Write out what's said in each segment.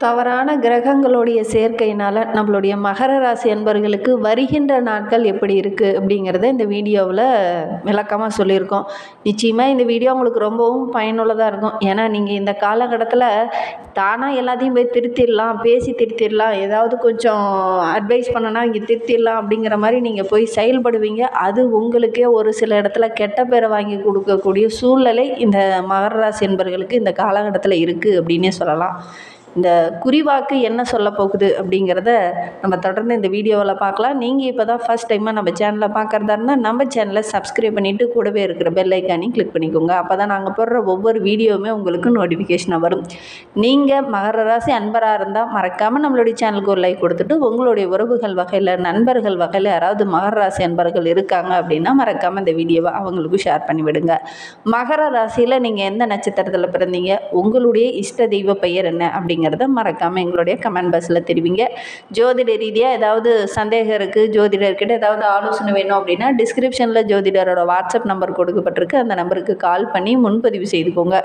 தவறான கிரகங்களுடைய சேர்க்கையினால் நம்மளுடைய மகர ராசி அன்பர்களுக்கு வருகின்ற நாட்கள் எப்படி இருக்குது அப்படிங்கிறத இந்த வீடியோவில் விளக்கமாக சொல்லியிருக்கோம். நிச்சயமாக இந்த வீடியோ உங்களுக்கு ரொம்பவும் பயனுள்ளதாக இருக்கும். ஏன்னா நீங்கள் இந்த காலகட்டத்தில் தானாக எல்லாத்தையும் போய் திருத்திடலாம், பேசி திருத்திடலாம், ஏதாவது கொஞ்சம் அட்வைஸ் பண்ணனா இங்கே திருத்திடலாம் அப்படிங்கிற மாதிரி நீங்கள் போய் செயல்படுவீங்க. அது உங்களுக்கே ஒரு சில இடத்துல கெட்ட பேரை வாங்கி கொடுக்கக்கூடிய சூழ்நிலை இந்த மகர ராசி அன்பர்களுக்கு இந்த காலகட்டத்தில் இருக்குது அப்படின்னே சொல்லலாம். இந்த குறிவாக்கு என்ன சொல்ல போகுது அப்படிங்கிறத நம்ம தொடர்ந்து இந்த வீடியோவில் பார்க்கலாம். நீங்கள் இப்போ தான் ஃபஸ்ட் டைமாக நம்ம சேனலை பார்க்குறதா இருந்தால் நம்ம சேனலை சப்ஸ்கிரைப் பண்ணிவிட்டு கூடவே இருக்கிற பெல் ஐக்கானையும் கிளிக் பண்ணிக்கோங்க. அப்போ தான் நாங்கள் போடுற ஒவ்வொரு வீடியோவுமே உங்களுக்கு நோட்டிஃபிகேஷனாக வரும். நீங்கள் மகர ராசி அன்பராக இருந்தால் மறக்காமல் நம்மளுடைய சேனலுக்கு ஒரு லைக் கொடுத்துட்டு உங்களுடைய உறவுகள் வகையில் நண்பர்கள் வகையில் யாராவது மகர ராசி அன்பர்கள் இருக்காங்க அப்படின்னா மறக்காமல் இந்த வீடியோவை அவங்களுக்கும் ஷேர் பண்ணிவிடுங்க. மகர ராசியில் நீங்கள் எந்த நட்சத்திரத்தில் பிறந்தீங்க, உங்களுடைய இஷ்ட தெய்வ பெயர் என்ன அப்படிங்கிறத மறக்காமல் எங்களுடைய கமெண்ட் பாக்ஸில் தெரிவிங்க. ஜோதிட ரீதியாக ஏதாவது சந்தேகம் இருக்குது, ஜோதிடர்கிட்ட ஏதாவது ஆலோசனை வேணும் அப்படின்னா டிஸ்கிரிப்ஷனில் ஜோதிடரோட வாட்ஸ்அப் நம்பர் கொடுக்கப்பட்டிருக்கு. அந்த நம்பருக்கு கால் பண்ணி முன்பதிவு செய்துக்கோங்க.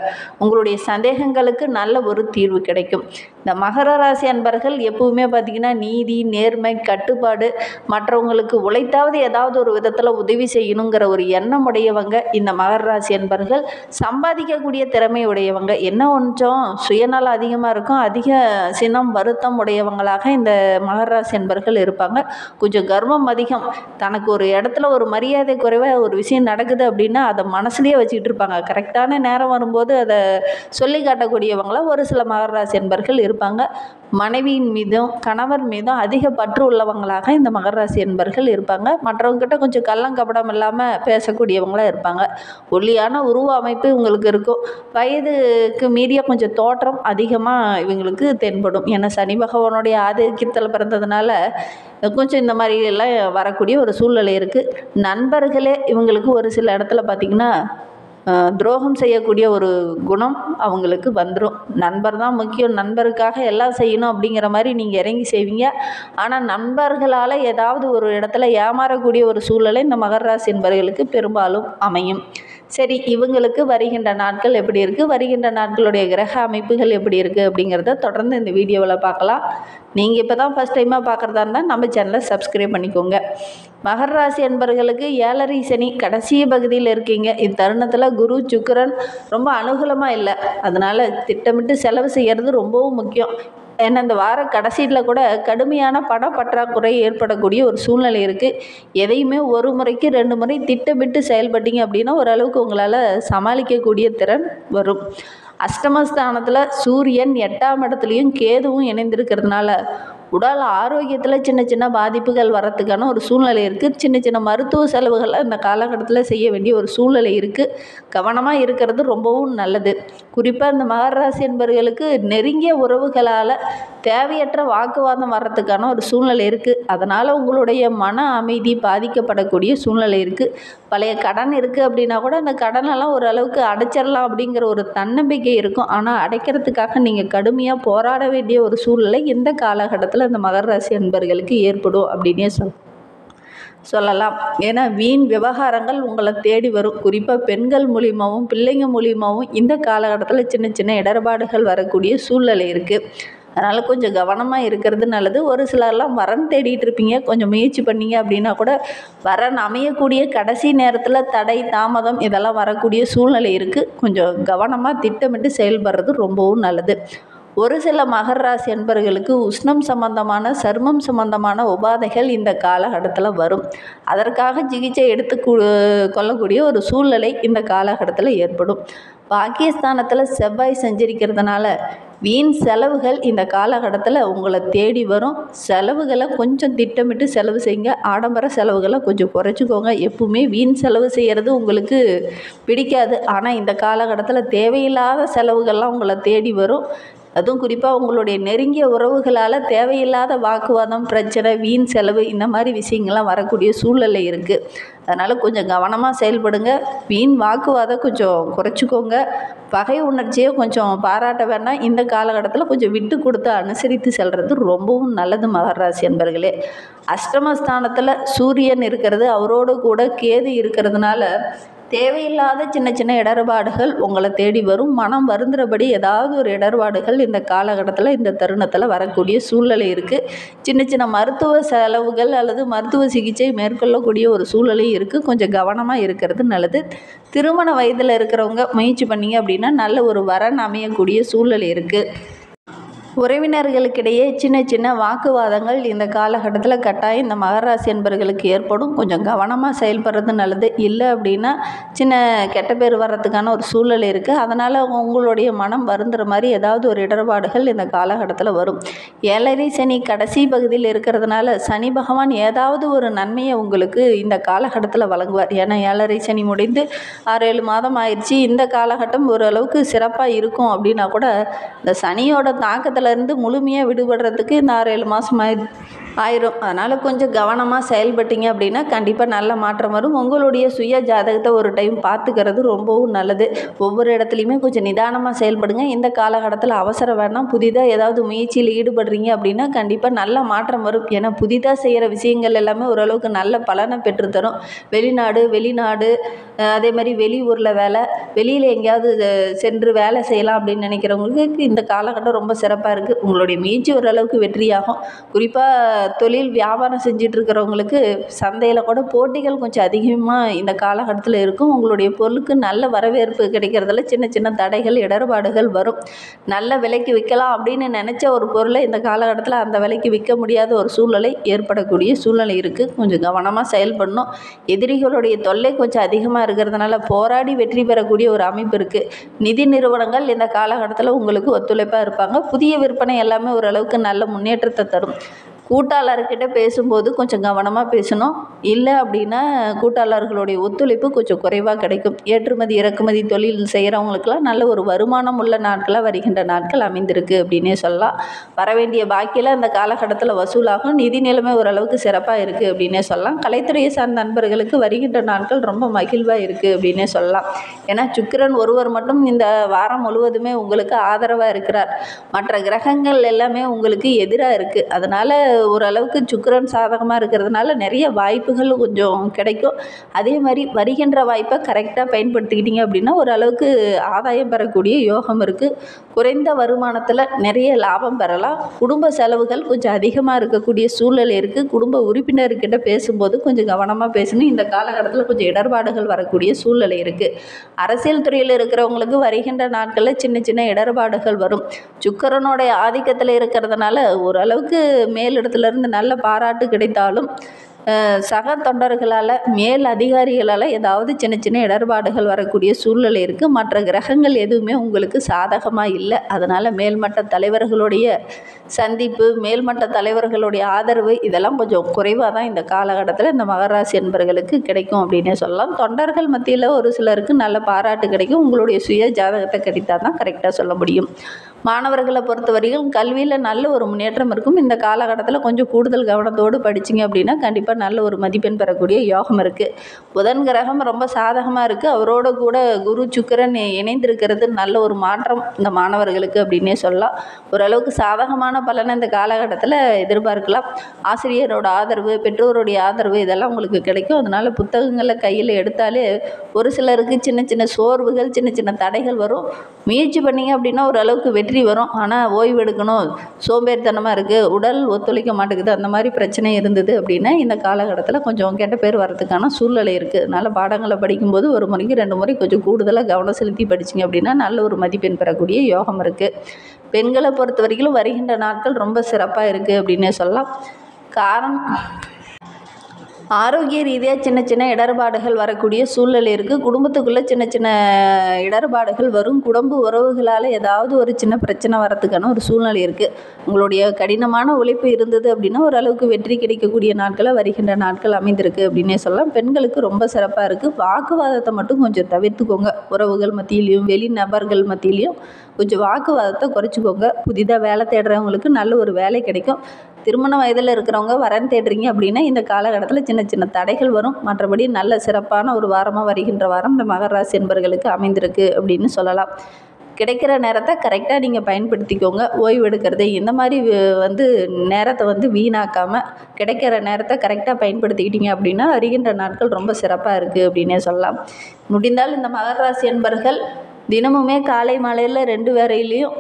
உங்களுடைய சந்தேகங்களுக்கு நல்ல ஒரு தீர்வு கிடைக்கும். இந்த மகர ராசி அன்பர்கள் எப்பவுமே பார்த்திங்கன்னா நீதி, நேர்மை, கட்டுப்பாடு, மற்றவங்களுக்கு உழைத்தாவது ஏதாவது ஒரு விதத்தில் உதவி செய்யணுங்கிற ஒரு எண்ணம் உடையவங்க இந்த மகர ராசி அன்பர்கள். சம்பாதிக்கக்கூடிய திறமை உடையவங்க. என்ன கொஞ்சம் சுயநலம் அதிகமாக இருக்கும், அதிக சினம் வருத்தம் உடையவங்களாக இந்த மகர ராசி அன்பர்கள் இருப்பாங்க. கொஞ்சம் கர்வம் அதிகம். தனக்கு ஒரு இடத்துல ஒரு மரியாதை குறைவாக ஒரு விஷயம் நடக்குது அப்படின்னா அதை மனசுலேயே வச்சுக்கிட்டு இருப்பாங்க. கரெக்டான நேரம் வரும்போது அதை சொல்லி காட்டக்கூடியவங்களாம் ஒரு சில மகர ராசி அன்பர்கள் இருப்பாங்க. மனைவியின் மீதும் கணவர் மீதும் அதிக பற்று உள்ளவங்களாக இந்த மகர ராசி அன்பர்கள் இருப்பாங்க. மற்றவங்ககிட்ட கொஞ்சம் கள்ளங்கபடம் இல்லாமல் பேசக்கூடியவங்களாக இருப்பாங்க. ஒல்லியான உருவ அமைப்பு இவங்களுக்கு இருக்கும். வயதுக்கு மீறிய கொஞ்சம் தோற்றம் அதிகமாக இவங்களுக்கு தென்படும். ஏன்னா சனி பகவானுடைய ஆதிக்கத்தில் பிறந்ததுனால கொஞ்சம் இந்த மாதிரி எல்லாம் வரக்கூடிய ஒரு சூழ்நிலை இருக்குது. நண்பர்களே இவங்களுக்கு ஒரு சில இடத்துல பார்த்திங்கன்னா துரோகம் செய்யக்கூடிய ஒரு குணம் அவங்களுக்கு வந்துடும். நண்பர் தான் முக்கியம், நண்பருக்காக எல்லாம் செய்யணும் அப்படிங்கிற மாதிரி நீங்கள் இறங்கி செய்வீங்க. ஆனால் நண்பர்களால் ஏதாவது ஒரு இடத்துல ஏமாறக்கூடிய ஒரு சூழ்நிலை இந்த மகர ராசி என்பவர்களுக்கு பெரும்பாலும் அமையும். சரி, இவங்களுக்கு வருகின்ற நாட்கள் எப்படி இருக்குது, வருகின்ற நாட்களுடைய கிரக அமைப்புகள் எப்படி இருக்குது அப்படிங்கிறத தொடர்ந்து இந்த வீடியோவில் பார்க்கலாம். நீங்கள் இப்போ தான் ஃபஸ்ட் டைமாக பார்க்குறதா இருந்தால் நம்ம சேனலை சப்ஸ்கிரைப் பண்ணிக்கோங்க. மகர ராசி அன்பர்களுக்கு 7.5 சனி கடைசி பகுதியில் இருக்கீங்க. இத்தருணத்தில் குரு சுக்கிரன் ரொம்ப அனுகூலமாக இல்லை. அதனால் திட்டமிட்டு செலவு செய்கிறது ரொம்பவும் முக்கியம். ஏன்னா இந்த வார கடைசியில் கூட கடுமையான பண பற்றாக்குறை ஏற்படக்கூடிய ஒரு சூழ்நிலை இருக்குது. எதையுமே ஒரு முறைக்கு 2 முறை திட்டமிட்டு செயல்பட்டீங்க அப்படின்னா ஓரளவுக்கு உங்களால் சமாளிக்கக்கூடிய திறன் வரும். அஷ்டமஸ்தானத்தில் சூரியன் 8ஆம் இடத்துலையும் கேதுவும் இணைந்திருக்கிறதுனால உடல் ஆரோக்கியத்தில் சின்ன சின்ன பாதிப்புகள் வரத்துக்கான ஒரு சூழ்நிலை இருக்குது. சின்ன சின்ன மருத்துவ செலவுகளை இந்த காலகட்டத்தில் செய்ய வேண்டிய ஒரு சூழ்நிலை இருக்குது. கவனமாக இருக்கிறது ரொம்பவும் நல்லது. குறிப்பாக இந்த மகர ராசி என்பவர்களுக்கு நெருங்கிய உறவுகளால் தேவையற்ற வாக்குவாதம் வர்றதுக்கான ஒரு சூழ்நிலை இருக்குது. அதனால் உங்களுடைய மன அமைதி பாதிக்கப்படக்கூடிய சூழ்நிலை இருக்குது. பழைய கடன் இருக்குது அப்படின்னா கூட அந்த கடனெல்லாம் ஓரளவுக்கு அடைச்சிடலாம் அப்படிங்கிற ஒரு தன்னம்பிக்கை இருக்கும். ஆனால் அடைக்கிறதுக்காக நீங்கள் கடுமையாக போராட வேண்டிய ஒரு சூழ்நிலை இந்த காலகட்டத்தில் இந்த மகர ராசி அன்பர்களுக்கு ஏற்படும் அப்படின்னே சொல்லலாம். ஏன்னா வீண் விவகாரங்கள் உங்களை தேடி வரும். குறிப்பாக பெண்கள் மூலியமாகவும் பிள்ளைங்க மூலியமாகவும் இந்த காலகட்டத்தில் சின்ன சின்ன இடர்பாடுகள் வரக்கூடிய சூழ்நிலை இருக்குது. அதனால் கொஞ்சம் கவனமாக இருக்கிறது நல்லது. ஒரு சிலர்லாம் வரன் தேடிட்டு இருப்பீங்க. கொஞ்சம் முயற்சி பண்ணீங்க அப்படின்னா கூட வரன் அமையக்கூடிய கடைசி நேரத்தில் தடை தாமதம் இதெல்லாம் வரக்கூடிய சூழ்நிலை இருக்குது. கொஞ்சம் கவனமாக திட்டமிட்டு செயல்படுறது ரொம்பவும் நல்லது. ஒரு சில மகர ராசி அன்பர்களுக்கு உஷ்ணம் சம்பந்தமான சருமம் சம்பந்தமான உபாதைகள் இந்த காலகட்டத்தில் வரும். அதற்காக சிகிச்சை எடுத்து கொள்ளக்கூடிய ஒரு சூழ்நிலை இந்த காலகட்டத்தில் ஏற்படும். பாகிஸ்தானத்தில் செவ்வாய் சஞ்சரிக்கிறதுனால வீண் செலவுகள் இந்த காலகட்டத்தில் உங்களை தேடி வரும். செலவுகளை கொஞ்சம் திட்டமிட்டு செலவு செய்யுங்க. ஆடம்பர செலவுகளை கொஞ்சம் குறைச்சிக்கோங்க. எப்பவுமே வீண் செலவு செய்கிறது உங்களுக்கு பிடிக்காது. ஆனால் இந்த காலகட்டத்தில் தேவையில்லாத செலவுகள்லாம் உங்களை தேடி வரும். அதுவும் குறிப்பாக உங்களுடைய நெருங்கிய உறவுகளால் தேவையில்லாத வாக்குவாதம், பிரச்சனை, வீண் செலவு இந்த மாதிரி விஷயங்கள்லாம் வரக்கூடிய சூழ்நிலை இருக்குது. அதனால் கொஞ்சம் கவனமாக செயல்படுங்க. வீண் வாக்குவாதம் கொஞ்சம் குறைச்சிக்கோங்க. பகை உணர்ச்சியை கொஞ்சம் பாராட்ட வேண்டாம். இந்த காலகட்டத்தில் கொஞ்சம் விட்டு கொடுத்து அனுசரித்து செல்வது ரொம்பவும் நல்லது மகர ராசி அன்பர்களே. அஷ்டமஸ்தானத்தில் சூரியன் இருக்கிறது, அவரோடு கூட கேது இருக்கிறதுனால தேவையில்லாத சின்ன சின்ன இடர்பாடுகள் உங்களை தேடி வரும். மனம் வருந்துறபடி ஏதாவது ஒரு இடர்பாடுகள் இந்த காலகட்டத்தில் இந்த தருணத்தில் வரக்கூடிய சூழ்நிலை இருக்குது. சின்ன சின்ன மருத்துவ செலவுகள் அல்லது மருத்துவ சிகிச்சை மேற்கொள்ளக்கூடிய ஒரு சூழ்நிலை இருக்குது. கொஞ்சம் கவனமாக இருக்கிறது நல்லது. திருமண வயதில் இருக்கிறவங்க முயற்சி பண்ணிங்க அப்படின்னா நல்ல ஒரு வரன் அமையக்கூடிய சூழ்நிலை இருக்குது. உறவினர்களுக்கிடையே சின்ன சின்ன வாக்குவாதங்கள் இந்த காலகட்டத்தில் கட்டாயம் இந்த மகர ராசி என்பவர்களுக்கு ஏற்படும். கொஞ்சம் கவனமாக செயல்படுறது நல்லது. இல்லை அப்படின்னா சின்ன கெட்ட பேர் வர்றதுக்கான ஒரு சூழ்நிலை இருக்குது. அதனால் உங்களுடைய மனம் வருந்துற மாதிரி ஏதாவது ஒரு இடர்பாடுகள் இந்த காலகட்டத்தில் வரும். 7.5 சனி கடைசி பகுதியில் இருக்கிறதுனால சனி பகவான் ஏதாவது ஒரு நன்மையை உங்களுக்கு இந்த காலகட்டத்தில் வழங்குவார். ஏன்னா 7.5 சனி முடிந்து 6-7 மாதம் ஆயிடுச்சு. இந்த காலகட்டம் ஓரளவுக்கு சிறப்பாக இருக்கும் அப்படின்னா கூட இந்த சனியோட தாக்கத்தில் இருந்து முழுமையாக விடுபடுறதுக்கு இந்த 6-7 மாதம் ஆயிரும். அதனால் கொஞ்சம் கவனமாக செயல்பட்டீங்க அப்படின்னா கண்டிப்பாக நல்ல மாற்றம் வரும். உங்களுடைய சுய ஜாதகத்தை ஒரு டைம் பார்த்துக்கிறது ரொம்பவும் நல்லது. ஒவ்வொரு இடத்துலையுமே கொஞ்சம் நிதானமாக செயல்படுங்க. இந்த காலகட்டத்தில் அவசரம் வேணாம். புதிதாக ஏதாவது முயற்சியில் ஈடுபடுறீங்க அப்படின்னா கண்டிப்பாக நல்ல மாற்றம் வரும். ஏன்னா புதிதாக செய்கிற விஷயங்கள் எல்லாமே ஓரளவுக்கு நல்ல பலனை பெற்றுத்தரும். வெளிநாடு அதே மாதிரி வெளியூரில் வேலை, வெளியில் எங்கேயாவது சென்று வேலை செய்யலாம் அப்படின்னு நினைக்கிறவங்களுக்கு இந்த காலகட்டம் ரொம்ப சிறப்பாக இருக்குது. உங்களுடைய முயற்சி ஓரளவுக்கு வெற்றியாகும். குறிப்பாக தொழில் வியாபாரம் செஞ்சுட்டு இருக்கிறவங்களுக்கு சந்தையில் கூட போட்டிகள் கொஞ்சம் அதிகமாக இந்த காலகட்டத்தில் இருக்கும். உங்களுடைய பொருளுக்கு நல்ல வரவேற்பு கிடைக்கிறதுல சின்ன சின்ன தடைகள் இடர்பாடுகள் வரும். நல்ல விலைக்கு விற்கலாம் அப்படின்னு நினச்ச ஒரு பொருளை இந்த காலகட்டத்தில் அந்த விலைக்கு விற்க முடியாத ஒரு சூழ்நிலை ஏற்படக்கூடிய சூழ்நிலை இருக்குது. கொஞ்சம் கவனமாக செயல்படணும். எதிரிகளுடைய தொல்லை கொஞ்சம் அதிகமாக இருக்கிறதுனால போராடி வெற்றி பெறக்கூடிய ஒரு அமைப்பு இருக்குது. நிதி நிறுவனங்கள் இந்த காலகட்டத்தில் உங்களுக்கு ஒத்துழைப்பாக இருப்பாங்க. புதிய விற்பனை எல்லாமே ஓரளவுக்கு நல்ல முன்னேற்றத்தை தரும். கூட்டாளர்கிட்ட பேசும்போது கொஞ்சம் கவனமாக பேசணும். இல்லை அப்படின்னா கூட்டாளர்களுடைய ஒத்துழைப்பு கொஞ்சம் குறைவாக கிடைக்கும். ஏற்றுமதி இறக்குமதி தொழில் செய்கிறவங்களுக்கெல்லாம் நல்ல ஒரு வருமானம் உள்ள நாட்களாக வருகின்ற நாட்கள் அமைந்திருக்கு அப்படின்னே சொல்லலாம். வரவேண்டிய பாக்கியில் அந்த காலகட்டத்தில் வசூலாகும். நிதி நிலைமை ஓரளவுக்கு சிறப்பாக இருக்குது அப்படின்னே சொல்லலாம். கலைத்துறையை சார்ந்த நண்பர்களுக்கு வருகின்ற நாட்கள் ரொம்ப மகிழ்வாக இருக்குது அப்படின்னே சொல்லலாம். ஏன்னா சுக்கிரன் ஒருவர் மட்டும் இந்த வாரம் முழுவதுமே உங்களுக்கு ஆதரவாக இருக்கிறார். மற்ற கிரகங்கள் எல்லாமே உங்களுக்கு எதிராக இருக்குது. அதனால் ஓரளவுக்கு சுக்கிரன் சாதகமாக இருக்கிறதுனால நிறைய வாய்ப்புகள் கொஞ்சம் கிடைக்கும். அதே மாதிரி வருகின்ற வாய்ப்பை கரெக்டாக பயன்படுத்திக்கிட்டீங்க அப்படின்னா ஓரளவுக்கு ஆதாயம் பெறக்கூடிய யோகம் இருக்குது. குறைந்த வருமானத்தில் நிறைய லாபம் பெறலாம். குடும்ப செலவுகள் கொஞ்சம் அதிகமாக இருக்கக்கூடிய சூழ்நிலை இருக்குது. குடும்ப உறுப்பினர்கிட்ட பேசும்போது கொஞ்சம் கவனமாக பேசணும். இந்த காலகட்டத்தில் கொஞ்சம் இடர்பாடுகள் வரக்கூடிய சூழ்நிலை இருக்குது. அரசியல் துறையில் இருக்கிறவங்களுக்கு வருகின்ற நாட்களில் சின்ன சின்ன இடர்பாடுகள் வரும். சுக்கிரனுடைய ஆதிக்கத்தில் இருக்கிறதுனால ஓரளவுக்கு மேலிடத்துலேருந்து நல்ல பாராட்டு கிடைத்தாலும் சக தொண்டர்களால் மேல் அதிகாரிகளால் ஏதாவது சின்ன சின்ன இடர்பாடுகள் வரக்கூடிய சூழ்நிலை இருக்குது. மற்ற கிரகங்கள் எதுவுமே உங்களுக்கு சாதகமாக இல்லை. அதனால் மேல்மட்ட தலைவர்களுடைய சந்திப்பு, மேல்மட்ட தலைவர்களுடைய ஆதரவு இதெல்லாம் கொஞ்சம் குறைவாக தான் இந்த காலகட்டத்தில் இந்த மகர ராசி என்பவர்களுக்கு கிடைக்கும் அப்படின்னே சொல்லலாம். தொண்டர்கள் மத்தியில் ஒரு சிலருக்கு நல்ல பாராட்டு கிடைக்கும். உங்களுடைய சுய ஜாதகத்தை கிடைத்தால் தான் கரெக்டாக சொல்ல முடியும். மாணவர்களை பொறுத்தவரைக்கும் கல்வியில் நல்ல ஒரு முன்னேற்றம் இருக்கும். இந்த காலகட்டத்தில் கொஞ்சம் கூடுதல் கவனத்தோடு படிச்சிங்க அப்படின்னா கண்டிப்பாக நல்ல ஒரு மதிப்பெண் பெறக்கூடிய யோகம் இருக்குது. புதன் கிரகம் ரொம்ப சாதகமாக இருக்குது. அவரோட கூட குரு சுக்கிரன் இணைந்திருக்கிறது நல்ல ஒரு மாற்றம் இந்த மாணவர்களுக்கு அப்படின்னே சொல்லலாம். ஓரளவுக்கு சாதகமான பலனை இந்த காலகட்டத்தில் எதிர்பார்க்கலாம். ஆசிரியரோட ஆதரவு, பெற்றோருடைய ஆதரவு இதெல்லாம் உங்களுக்கு கிடைக்கும். அதனால் புத்தகங்களை கையில் எடுத்தாலே ஒரு சிலருக்கு சின்ன சின்ன சோர்வுகள், சின்ன சின்ன தடைகள் வரும். முயற்சி பண்ணிங்க அப்படின்னா ஓரளவுக்கு வெற்றி வரும். ஆனால் ஓய்வு எடுக்கணும், சோம்பேறித்தனமாக இருக்குது, உடல் ஒத்துழைக்க மாட்டேங்குது, அந்த மாதிரி பிரச்சனை இருந்தது அப்படின்னா இந்த காலகட்டத்தில் கொஞ்சம் கெட்ட பேர் வரதுக்கான சூழ்நிலை இருக்குது. அதனால் பாடங்களை படிக்கும்போது ஒரு முறைக்கு 2 முறை கொஞ்சம் கூடுதலாக கவனம் செலுத்தி படிச்சிங்க அப்படின்னா நல்ல ஒரு மதிப்பெண் பெறக்கூடிய யோகம் இருக்குது. பெண்களை பொறுத்த வரைக்கும் வருகின்ற நாட்கள் ரொம்ப சிறப்பாக இருக்குது அப்படின்னே சொல்லலாம். காரணம் ஆரோக்கிய ரீதியாக சின்ன சின்ன இடர்பாடுகள் வரக்கூடிய சூழ்நிலை இருக்குது. குடும்பத்துக்குள்ளே சின்ன சின்ன இடர்பாடுகள் வரும். குடும்ப உறவுகளால் ஏதாவது ஒரு சின்ன பிரச்சனை வரத்துக்கான ஒரு சூழ்நிலை இருக்குது. உங்களுடைய கடினமான உழைப்பு இருந்தது அப்படின்னா ஓரளவுக்கு வெற்றி கிடைக்கக்கூடிய நாட்களாக வருகின்ற நாட்கள் அமைந்திருக்கு அப்படின்னே சொல்லலாம். பெண்களுக்கு ரொம்ப சிறப்பாக இருக்குது. வாக்குவாதத்தை மட்டும் கொஞ்சம் தவிர்த்துக்கோங்க. உறவுகள் மத்தியிலையும் வெளி நபர்கள் மத்தியிலையும் கொஞ்சம் வாக்குவாதத்தை குறைச்சிக்கோங்க. புதிதாக வேலை தேடுறவங்களுக்கு நல்ல ஒரு வேலை கிடைக்கும். திருமண வயதில் இருக்கிறவங்க வரன் தேடுறீங்க அப்படின்னா இந்த காலகட்டத்தில் சின்ன சின்ன தடைகள் வரும். மற்றபடி நல்ல சிறப்பான ஒரு வாரமாக வருகின்ற வாரம் இந்த மகர ராசி என்பவர்களுக்கு அமைந்திருக்கு அப்படின்னு சொல்லலாம். கிடைக்கிற நேரத்தை கரெக்டாக நீங்கள் பயன்படுத்திக்கோங்க. ஓய்வு எடுக்கிறது இந்த மாதிரி வந்து நேரத்தை வந்து வீணாக்காமல் கிடைக்கிற நேரத்தை கரெக்டாக பயன்படுத்திக்கிட்டீங்க அப்படின்னா வருகின்ற நாட்கள் ரொம்ப சிறப்பாக இருக்குது அப்படின்னே சொல்லலாம். முடிந்தால் இந்த மகர ராசி அன்பர்கள் தினமுமே காலை மாலையில் 2 வேளையிலையும்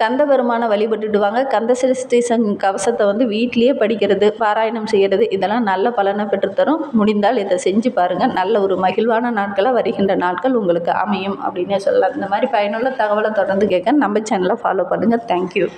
கந்த பெருமானை வழிபட்டுட்டு வாங்க. கந்த சஷ்டி கவசத்தை வந்து வீட்டிலேயே படிக்கிறது, பாராயணம் செய்கிறது இதெல்லாம் நல்ல பலனை பெற்றுத்தரும். முடிந்தால் இதை செஞ்சு பாருங்கள். நல்ல ஒரு மகிழ்வான நாட்களாக வருகின்ற நாட்கள் உங்களுக்கு அமையும் அப்படின்னே சொல்லலாம். இந்த மாதிரி பயனுள்ள தகவலை தொடர்ந்து கேட்க நம்ம சேனலை ஃபாலோ பண்ணுங்கள். தேங்க்யூ.